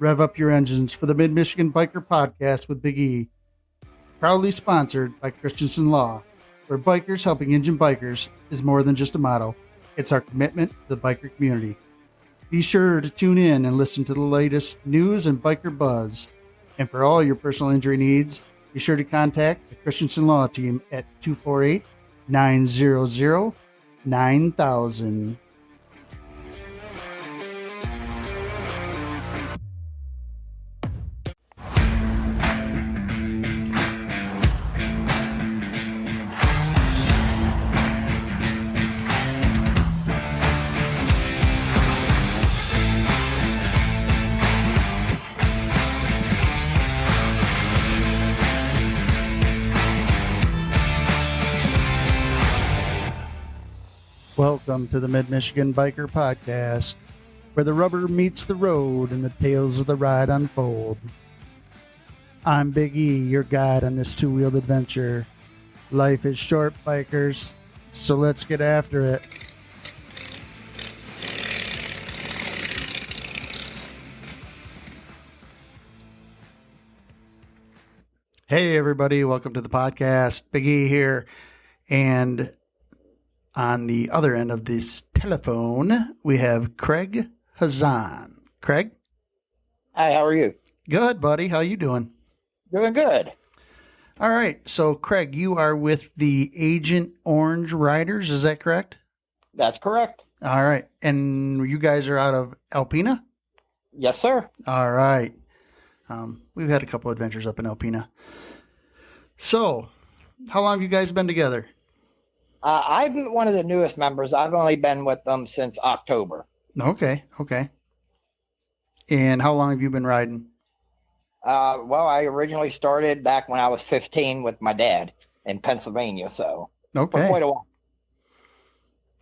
Rev up your engines for the Mid-Michigan Biker Podcast with Big E. Proudly sponsored by Christensen Law, where bikers helping engine bikers is more than just a motto. It's our commitment to the biker community. Be sure to tune in and listen to the latest news and biker buzz. And for all your personal injury needs, be sure to contact the Christensen Law team at 248-900-9000. Welcome to the Mid-Michigan Biker Podcast, where the rubber meets the road and the tales of the ride unfold. I'm Big E, your guide on this two-wheeled adventure. Life is short, bikers, so let's get after it. Hey everybody, welcome to the podcast. Big E here, and on the other end of this telephone, we have Craig Hazen. Craig? Hi, how are you? Good, buddy. How you doing? Doing good. All right. So, Craig, you are with the Agent Orange Riders. Is that correct? That's correct. All right. And you guys are out of Alpena? Yes, sir. All right. We've had a couple adventures up in Alpena. So, how long have you guys been together? I'm one of the newest members. I've only been with them since October. Okay. And how long have you been riding? Well, I originally started back when I was 15 with my dad in Pennsylvania, so Okay. for quite a while.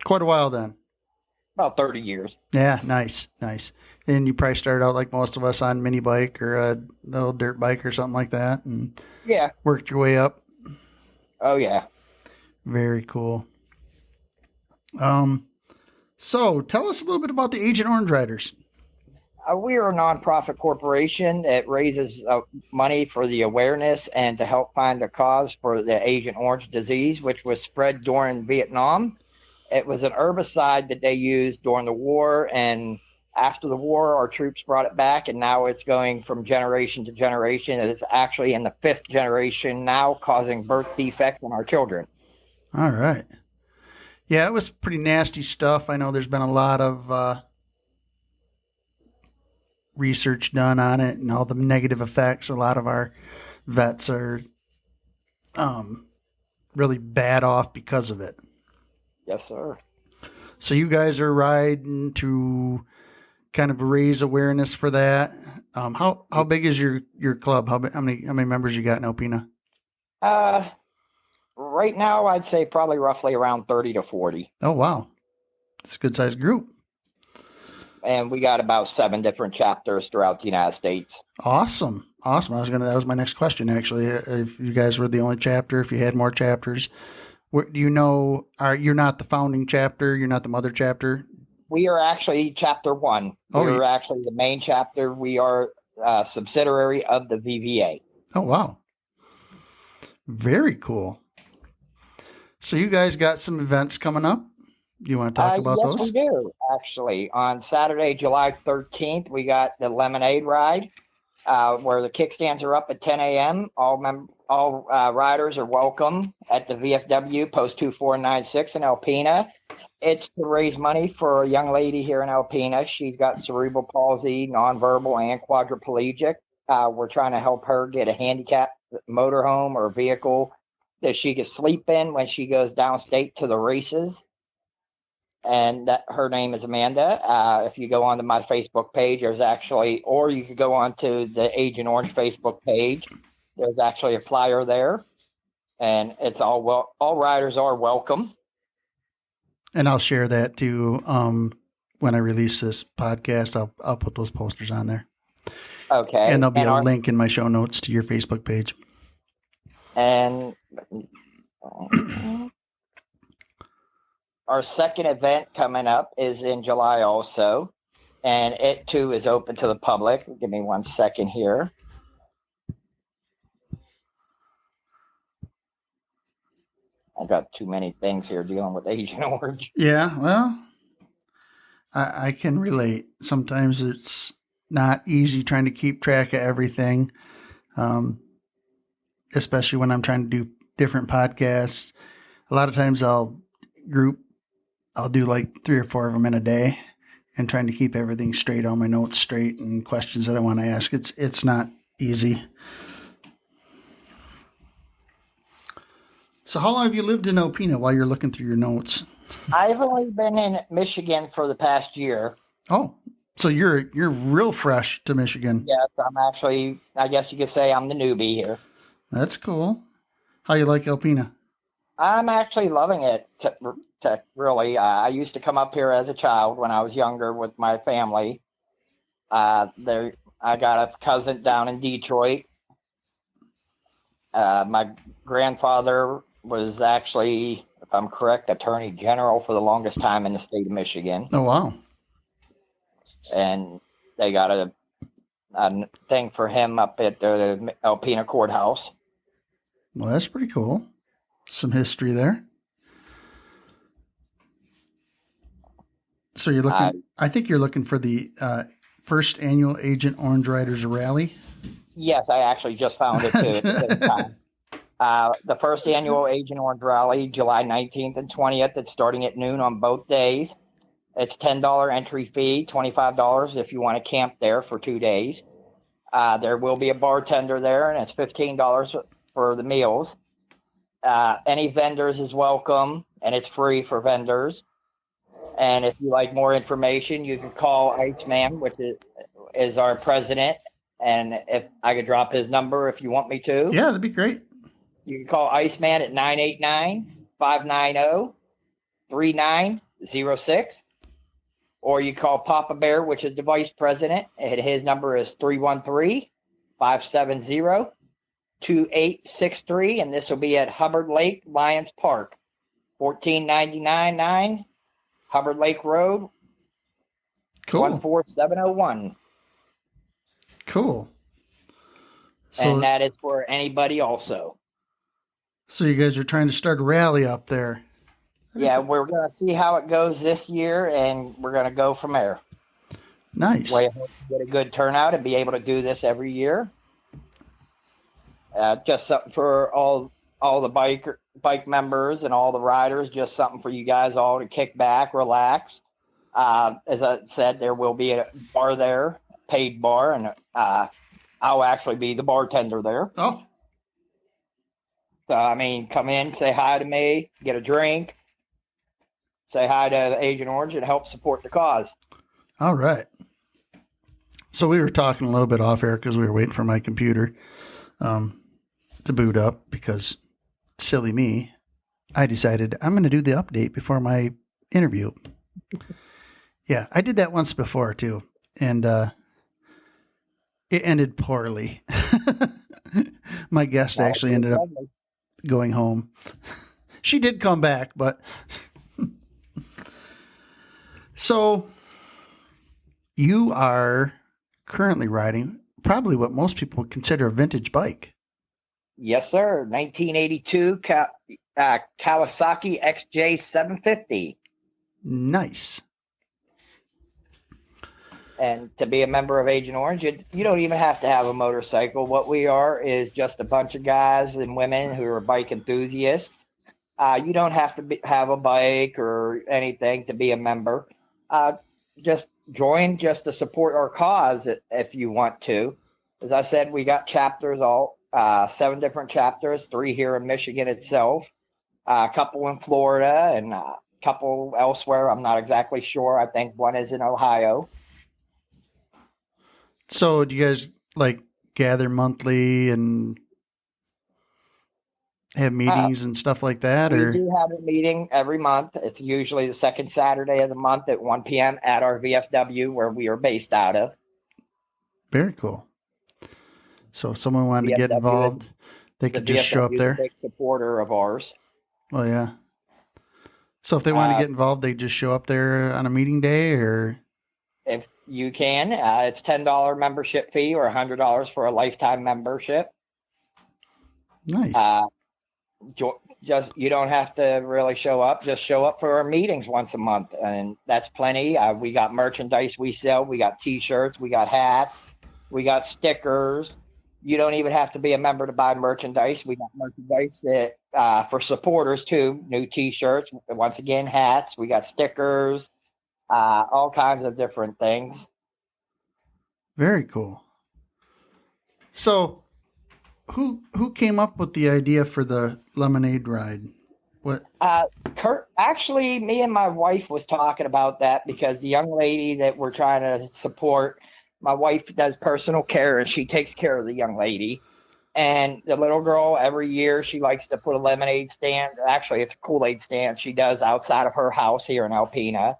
Quite a while then. About 30 years. Yeah, nice. And you probably started out like most of us on mini bike or a little dirt bike or something like that, and Yeah. worked your way up. Oh, yeah. Very cool. So tell us a little bit about the Agent Orange Riders. We are a nonprofit corporation. It raises money for the awareness and to help find the cause for the Agent Orange disease, which was spread during Vietnam. It was an herbicide that they used during the war, and after the war, our troops brought it back, and now it's going from generation to generation. It's actually in the 5th generation now, causing birth defects in our children. All right. Yeah, it was pretty nasty stuff. I know there's been a lot of research done on it and all the negative effects. A lot of our vets are really bad off because of it. Yes, sir. So you guys are riding to kind of raise awareness for that. How big is your club? How many members you got in Alpena? Right now, I'd say probably roughly around 30 to 40. Oh, wow. It's a good sized group. And we got about 7 different chapters throughout the United States. Awesome. That was my next question, actually. If you guys were the only chapter, if you had more chapters, do you know, you're not the founding chapter, you're not the mother chapter? We are actually chapter 1. We're actually the main chapter. We are a subsidiary of the VVA. Oh, wow. Very cool. So you guys got some events coming up? You want to talk about those? Yes, we do, actually. On Saturday, July 13th, we got the Lemonade Ride, where the kickstands are up at 10 a.m. All riders are welcome at the VFW, Post 2496 in Alpena. It's to raise money for a young lady here in Alpena. She's got cerebral palsy, nonverbal, and quadriplegic. We're trying to help her get a handicapped motorhome or vehicle that she can sleep in when she goes downstate to the races. And her name is Amanda. If you go onto my Facebook page, or you could go onto the Agent Orange Facebook page. There's actually a flyer there, and it's all riders are welcome. And I'll share that too. When I release this podcast, I'll put those posters on there. Okay. And there'll be a link in my show notes to your Facebook page. And our second event coming up is in July also. and it too is open to the public. Give me 1 second here. I got too many things here dealing with Agent Orange. Yeah, well, I can relate. Sometimes it's not easy trying to keep track of everything, um, especially when I'm trying to do different podcasts. A lot of times I'll do like 3 or 4 of them in a day, and trying to keep everything straight, all my notes straight, and questions that I want to ask. It's not easy. So how long have you lived in Alpena while you're looking through your notes? I've only been in Michigan for the past year. Oh, so you're real fresh to Michigan. Yes, I'm actually, I guess you could say I'm the newbie here. That's cool. How you like Alpena? I'm actually loving it. Really, I used to come up here as a child when I was younger with my family. There, I got a cousin down in Detroit. My grandfather was actually, if I'm correct, Attorney General for the longest time in the state of Michigan, Oh, wow. and they got a thing for him up at the Alpena courthouse. Well, that's pretty cool. Some history there. So you're looking, I think you're looking for the first annual Agent Orange Riders Rally. Yes, I actually just found it too at the same time. The first annual Agent Orange Rally, July 19th and 20th. It's starting at noon on both days. It's $10 entry fee, $25 if you want to camp there for 2 days. There will be a bartender there, and it's $15 for the meals. Any vendors is welcome, and it's free for vendors. And if you like more information, you can call Iceman, which is our president. And if I could drop his number if you want me to. Yeah, that'd be great. You can call Iceman at 989-590-3906. Or you call Papa Bear, which is the vice president, and his number is 313-570-2863. And this will be at Hubbard Lake Lions Park, 14999 Hubbard Lake Road, Cool. 14701. Cool. So, And that is for anybody also. So you guys are trying to start a rally up there. Yeah, we're going to see how it goes this year, and we're going to go from there. Nice. We hope to get a good turnout and be able to do this every year. Just something for all the bike members and all the riders, just something for you guys all to kick back, relax. As I said, there will be a bar there, paid bar, and I'll actually be the bartender there. Oh. So, I mean, come in, say hi to me, get a drink, say hi to Agent Orange, and help support the cause. All right. So we were talking a little bit off air because we were waiting for my computer to boot up because, silly me, I decided I'm going to do the update before my interview. Yeah, I did that once before too, and it ended poorly. My guest actually ended up going home. She did come back, but so you are currently riding probably what most people would consider a vintage bike. Yes, sir. 1982 Kawasaki XJ750. Nice. And to be a member of Agent Orange, you don't even have to have a motorcycle. What we are is just a bunch of guys and women who are bike enthusiasts. You don't have to have a bike or anything to be a member. Just join just to support our cause if you want to. As I said, we got chapters, 7 different chapters, 3 here in Michigan itself, a couple in Florida, and a couple elsewhere. I'm not exactly sure. I think one is in Ohio. So do you guys like gather monthly and have meetings and stuff like that? We do have a meeting every month. It's usually the second Saturday of the month at 1 p.m. at our VFW where we are based out of. Very cool. So if someone wanted to get involved, they could just show up there. The big supporter of ours. Oh, yeah. So if they want to get involved, they just show up there on a meeting day, or? you can. It's $10 membership fee or $100 for a lifetime membership. Nice. Just you don't have to really show up. Just show up for our meetings once a month, and that's plenty. We got merchandise we sell. We got T-shirts. We got hats. We got stickers. You don't even have to be a member to buy merchandise. We got merchandise that for supporters too. New T-shirts. Once again, hats. We got stickers. All kinds of different things. Very cool. So, who came up with the idea for the lemonade ride? What? Kurt, actually, me and my wife was talking about that because the young lady that we're trying to support, my wife does personal care and she takes care of the young lady. And the little girl, every year, she likes to put a lemonade stand. Actually, it's a Kool-Aid stand she does outside of her house here in Alpena.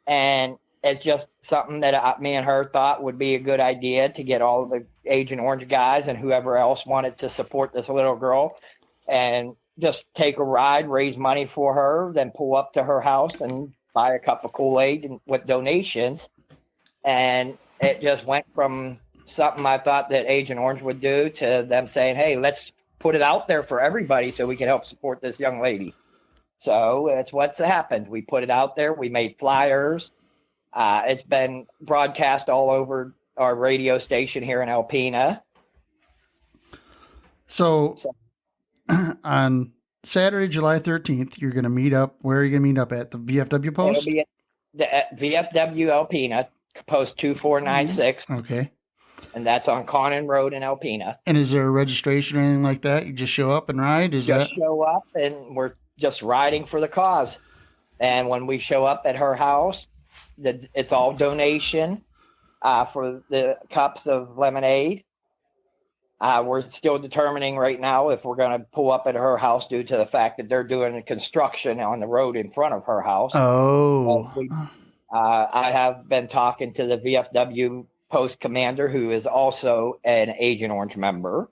And it's just something that me and her thought would be a good idea to get all of the Agent Orange guys and whoever else wanted to support this little girl and just take a ride, raise money for her, then pull up to her house and buy a cup of Kool-Aid with donations. And it just went from something I thought that Agent Orange would do to them saying, hey, let's put it out there for everybody so we can help support this young lady. So it's what's happened. We put it out there. We made flyers. It's been broadcast all over our radio station here in Alpena. So on Saturday, July 13th, you're going to meet up. Where are you going to meet up at? The VFW post? It'll be at VFW Alpena, post 2496. Okay. And that's on Conan Road in Alpena. And is there a registration or anything like that? You just show up and ride? Show up and we're just riding for the cause. And when we show up at her house, it's all donation for the cups of lemonade. We're still determining right now if we're going to pull up at her house due to the fact that they're doing construction on the road in front of her house. Oh. I have been talking to the VFW post commander, who is also an Agent Orange member,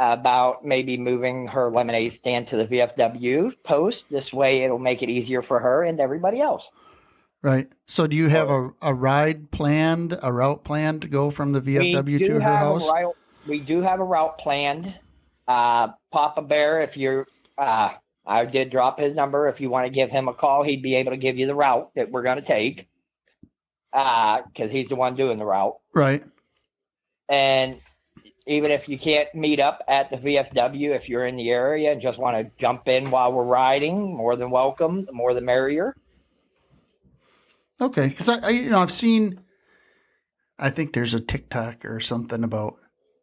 about maybe moving her lemonade stand to the VFW post. This way it'll make it easier for her and everybody else. Right. So do you have a route planned to go from the VFW to her house? We do have a route planned. Papa Bear, if you're, I did drop his number. If you want to give him a call, he'd be able to give you the route that we're going to take. Because he's the one doing the route. Right. And even if you can't meet up at the VFW, if you're in the area and just want to jump in while we're riding, more than welcome. The more the merrier. Okay, because I've seen, I think there's a TikTok or something about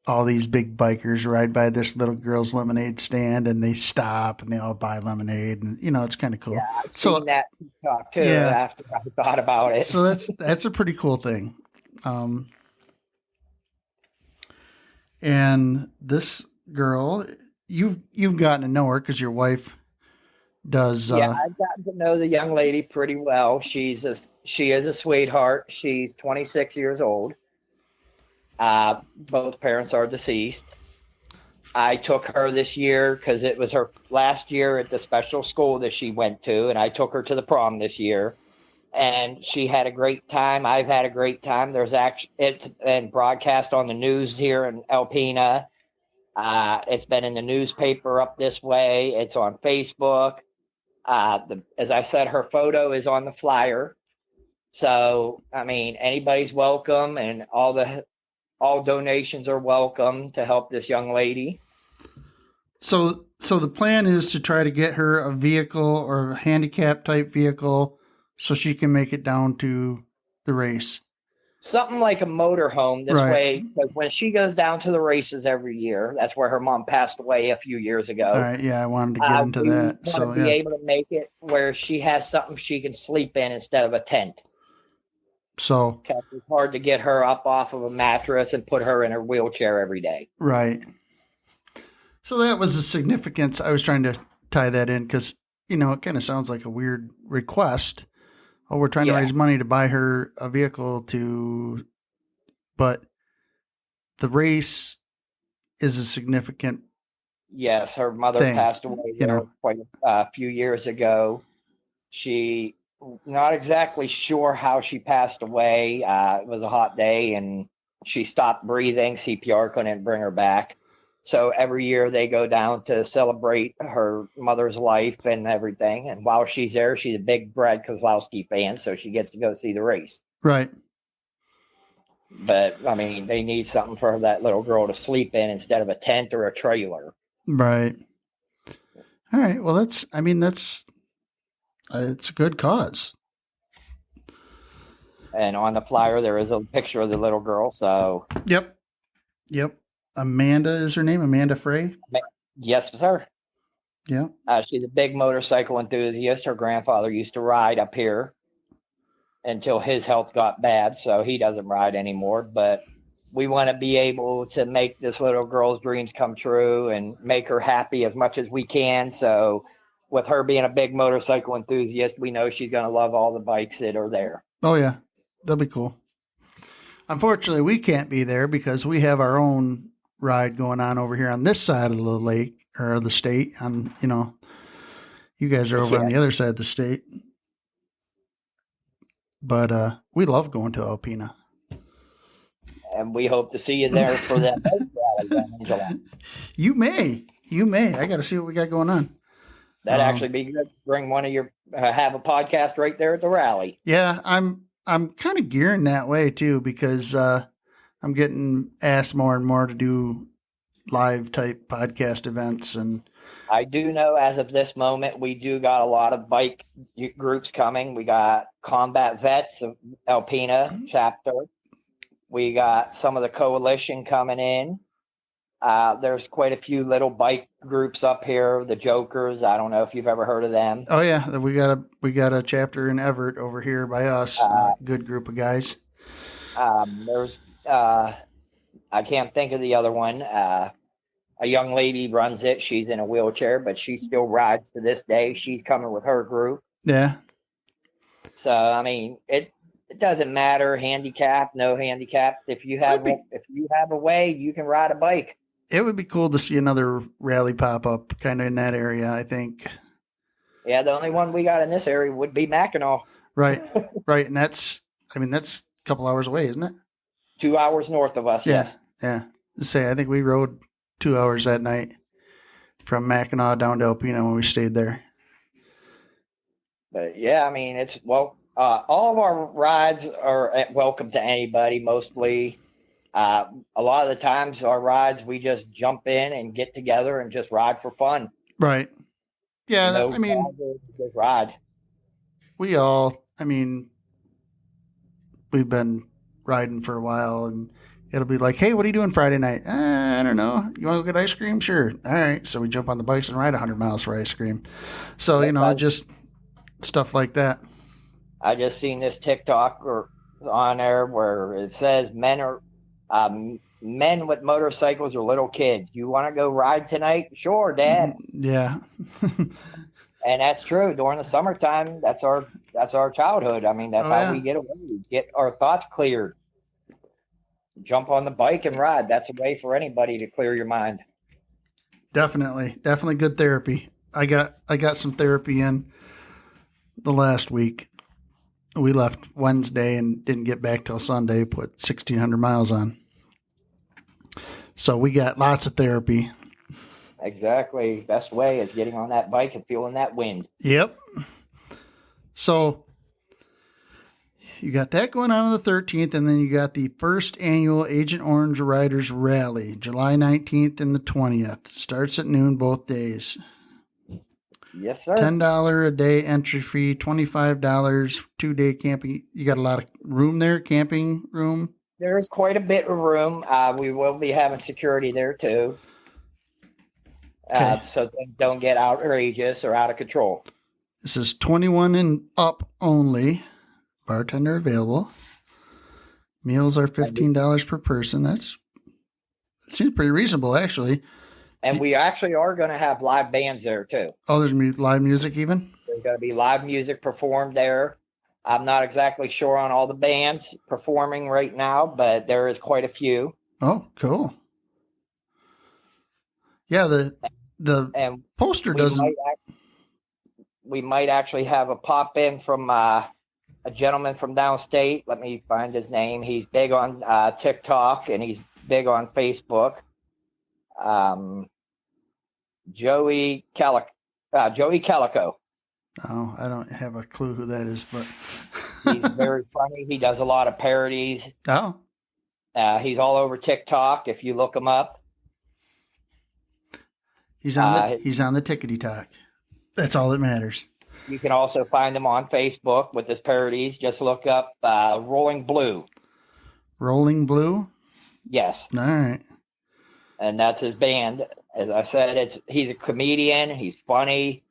all these big bikers ride by this little girl's lemonade stand and they stop and they all buy lemonade and it's kind of cool. Yeah, I've seen that TikTok too. Yeah. After I thought about it, so that's a pretty cool thing. And this girl, you've gotten to know her because your wife does. Yeah, I've gotten to know the young lady pretty well. She is a sweetheart. She's 26 years old. Both parents are deceased. I took her this year because it was her last year at the special school that she went to, and I took her to the prom this year. And she had a great time. I've had a great time. It's been broadcast on the news here in Alpena. It's been in the newspaper up this way. It's on Facebook. As I said, her photo is on the flyer. So, I mean, anybody's welcome, and all donations are welcome to help this young lady. So the plan is to try to get her a vehicle or a handicap type vehicle so she can make it down to the race. Something like a motorhome this way, because when she goes down to the races every year, that's where her mom passed away a few years ago. All right, yeah, I wanted to get into that. So want to be able to make it where she has something she can sleep in instead of a tent. So it's hard to get her up off of a mattress and put her in her wheelchair every day. Right. So that was the significance. I was trying to tie that in because, it kind of sounds like a weird request. Oh, we're trying to raise money to buy her a vehicle but the race is a significant. Yes, her mother passed away quite a few years ago. She Not exactly sure how she passed away. It was a hot day and she stopped breathing. CPR couldn't bring her back. So every year they go down to celebrate her mother's life and everything. And while she's there, she's a big Brad Kozlowski fan, so she gets to go see the race. Right. But I mean, they need something for that little girl to sleep in instead of a tent or a trailer. Right. All right. Well, it's a good cause. And on the flyer, there is a picture of the little girl. So, Yep. Amanda is her name. Amanda Frey. yes, sir. Yeah. She's a big motorcycle enthusiast. Her grandfather used to ride up here until his health got bad, so he doesn't ride anymore. But we want to be able to make this little girl's dreams come true and make her happy as much as we can. So, with her being a big motorcycle enthusiast, we know she's going to love all the bikes that are there. Oh yeah, that'll be cool. Unfortunately, we can't be there because we have our own ride going on over here on this side of the lake or the state. On you guys are over on the other side of the state, but we love going to Alpena. And we hope to see you there for that bike rally in July. You may. I got to see what we got going on. That'd actually be good. Bring one of your have a podcast right there at the rally. Yeah, I'm kind of gearing that way too because I'm getting asked more and more to do live type podcast events, and I do know as of this moment we do got a lot of bike groups coming. We got Combat Vets of Alpena chapter. We got some of the coalition coming in. There's quite a few little bike groups up here. The Jokers. I don't know if you've ever heard of them. Oh yeah, we got a chapter in Everett over here by us. Good group of guys. There's I can't think of the other one. A young lady runs it. She's in a wheelchair, but she still rides to this day. She's coming with her group. Yeah. So I mean, it doesn't matter, handicap, no handicap. If you have a way, you can ride a bike. It would be cool to see another rally pop up kind of in that area, I think. Yeah, the only one we got in this area would be Mackinac. Right. And that's a couple hours away, isn't it? 2 hours north of us, yes. Yeah. I think we rode 2 hours that night from Mackinac down to Alpena when we stayed there. But yeah, I mean, all of our rides are welcome to anybody, mostly. A lot of the times our rides, we just jump in and get together and just ride for fun. Right. Yeah, just ride. We've been riding for a while, and it'll be like, hey, what are you doing Friday night? I don't know. You want to go get ice cream? Sure. All right. So we jump on the bikes and ride 100 miles for ice cream. So, just stuff like that. I just seen this TikTok on there where it says men with motorcycles or little kids. You want to go ride tonight? Sure, Dad. Yeah. And that's true. During the summertime, that's our childhood. I mean, that's how we get away. We get our thoughts cleared. Jump on the bike and ride. That's a way for anybody to clear your mind. Definitely good therapy. I got some therapy in the last week. We left Wednesday and didn't get back till Sunday, put 1,600 miles on. So we got lots of therapy. Exactly. Best way is getting on that bike and feeling that wind. Yep. So you got that going on the 13th, and then you got the first annual Agent Orange Riders Rally, July 19th and the 20th. Starts at noon both days. Yes, sir. $10 a day entry fee, $25 2-day camping. You got a lot of room there, camping room? There's quite a bit of room. We will be having security there too. So things don't get outrageous or out of control. This is 21 and up only. Bartender available. Meals are $15 per person. That seems pretty reasonable, actually. And we actually are going to have live bands there too. Oh, there's live music even? There's going to be live music performed there. I'm not exactly sure on all the bands performing right now, but there is quite a few. Oh, cool. Yeah, the poster doesn't. we might actually have a pop in from a gentleman from downstate. Let me find his name. He's big on TikTok and he's big on Facebook. Joey Calico. Oh, I don't have a clue who that is, but He's very funny. He does a lot of parodies. Oh, He's all over TikTok. If you look him up, he's on the tickety talk. That's all that matters. You can also find him on Facebook with his parodies. Just look up Rolling Blue. Rolling Blue? Yes. All right. And that's his band. As I said, he's a comedian. He's funny.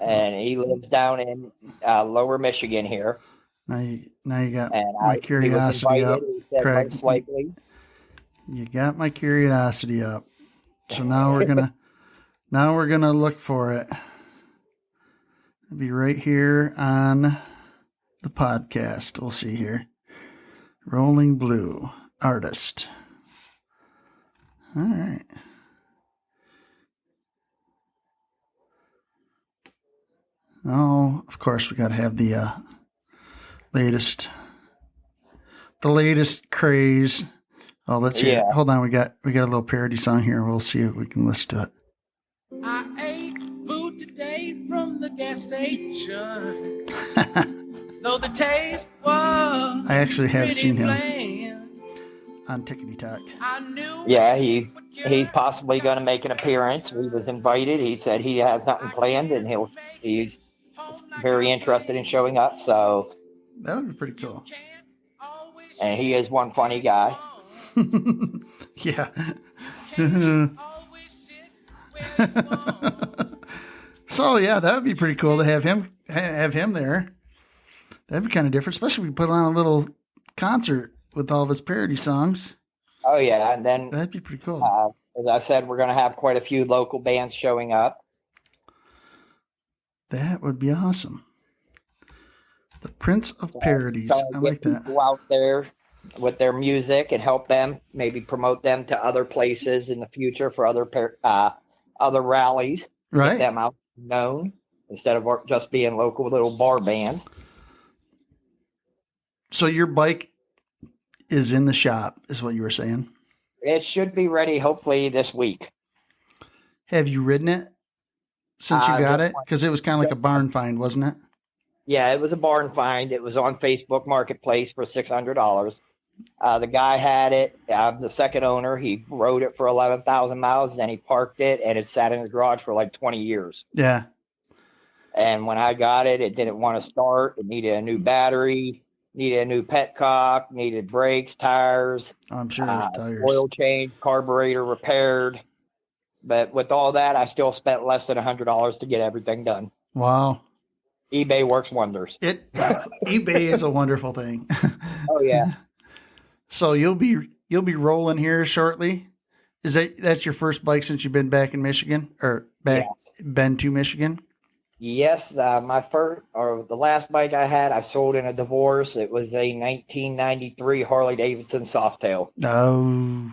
And he lives down in Lower Michigan here. Now you got and my curiosity up, Craig. Most likely. You got my curiosity up. So now we're gonna look for it. It'll be right here on the podcast. We'll see here. Rolling Blue artist. All right. Oh, of course we got to have the latest craze. Oh, let's hear it. Hold on, we got a little parody song here. We'll see if we can listen to it. I ate food today from the gas station. Though the taste was I actually have seen him bland. on Tickety Talk. Yeah, he's possibly going to make an appearance. He was invited. He said he has nothing planned, and he's very interested in showing up. So that would be pretty cool. And he is one funny guy. Yeah. So yeah, that would be pretty cool to have him there. That'd be kind of different, especially if we put on a little concert with all of his parody songs. Oh yeah, and then that'd be pretty cool. As I said, we're going to have quite a few local bands showing up. That would be awesome. The Prince of Parodies. I like that. Go out there with their music and help them, maybe promote them to other places in the future for other rallies. Right. Get them out known instead of just being local little bar bands. So your bike is in the shop, is what you were saying? It should be ready hopefully this week. Have you ridden it since you got it? Because it was kind of like a barn find, wasn't it? Yeah, it was a barn find. It was on Facebook Marketplace for $600. The guy had it. I'm the second owner. He rode it for 11,000 miles. Then he parked it, and it sat in his garage for like 20 years. Yeah. And when I got it, it didn't want to start. It needed a new battery, needed a new petcock, needed brakes, tires. I'm sure tires. Oil change, carburetor repaired. But with all that, I still spent less than $100 to get everything done. Wow. eBay works wonders. eBay is a wonderful thing. Oh yeah. So you'll be rolling here shortly. That's your first bike since you've been back in Michigan been to Michigan? Yes, the last bike I had, I sold in a divorce. It was a 1993 Harley Davidson Softail. Oh.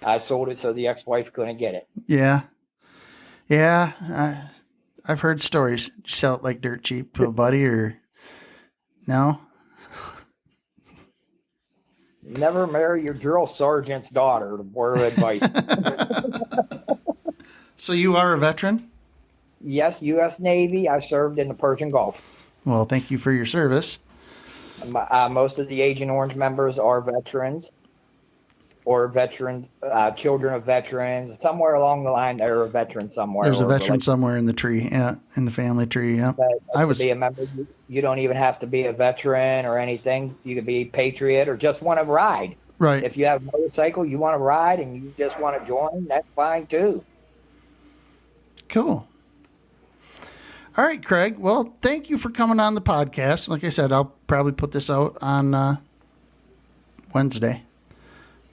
I sold it so the ex-wife couldn't get it. Yeah. Yeah. I've heard stories. Did you sell it like dirt cheap to a buddy or no? Never marry your drill sergeant's daughter. Word of advice. So you are a veteran? Yes, U.S. Navy. I served in the Persian Gulf. Well, thank you for your service. Most of the Agent Orange members are veterans or children of veterans. Somewhere along the line, there are a veteran somewhere. There's a veteran somewhere in the tree, in the family tree, yeah. To be a member, you don't even have to be a veteran or anything. You could be a patriot or just want to ride. Right. If you have a motorcycle, you want to ride and you just want to join, that's fine too. Cool. All right, Craig. Well, thank you for coming on the podcast. Like I said, I'll probably put this out on Wednesday.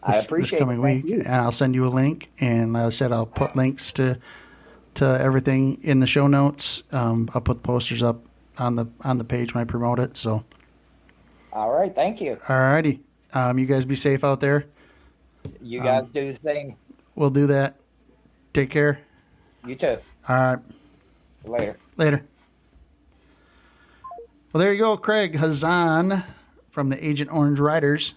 I appreciate this coming week, and I'll send you a link. And like I said, I'll put links to everything in the show notes. I'll put posters up on the page when I promote it. So, all right, thank you. All righty, you guys be safe out there. You guys do the same. We'll do that. Take care. You too. All right. Later. Later. Well, there you go, Craig Hazen from the Agent Orange Riders.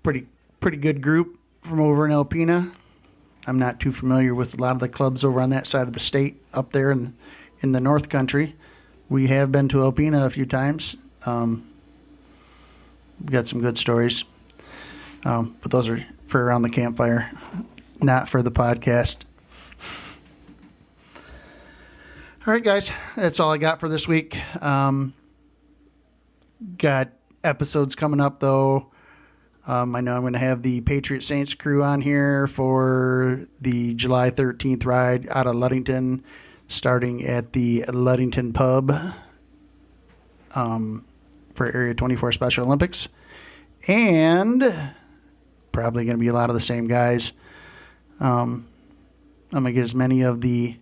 Pretty good group from over in Alpena. I'm not too familiar with a lot of the clubs over on that side of the state up there in the North Country. We have been to Alpena a few times. We got some good stories. But those are for around the campfire, not for the podcast. All right, guys, that's all I got for this week. Got episodes coming up, though. I know I'm going to have the Patriot Saints crew on here for the July 13th ride out of Ludington, starting at the Ludington Pub for Area 24 Special Olympics. And probably going to be a lot of the same guys. I'm going to get as many of the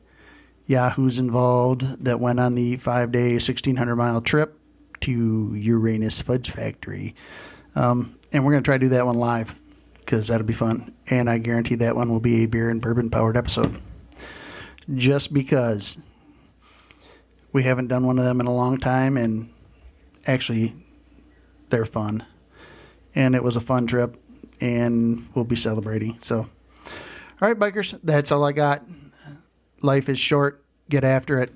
Yahoos involved that went on the 5-day, 1,600-mile trip to Uranus Fudge Factory. And we're going to try to do that one live because that'll be fun. And I guarantee that one will be a beer and bourbon-powered episode. Just because we haven't done one of them in a long time, and actually they're fun. And it was a fun trip, and we'll be celebrating. So, all right, bikers, that's all I got. Life is short. Get after it.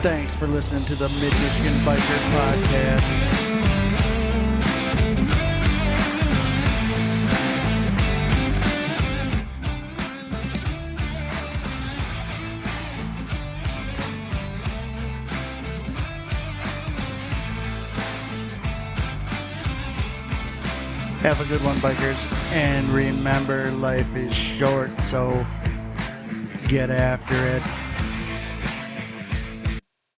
Thanks for listening to the Mid-Michigan Biker Podcast. Have a good one, bikers. And remember, life is short, so get after it.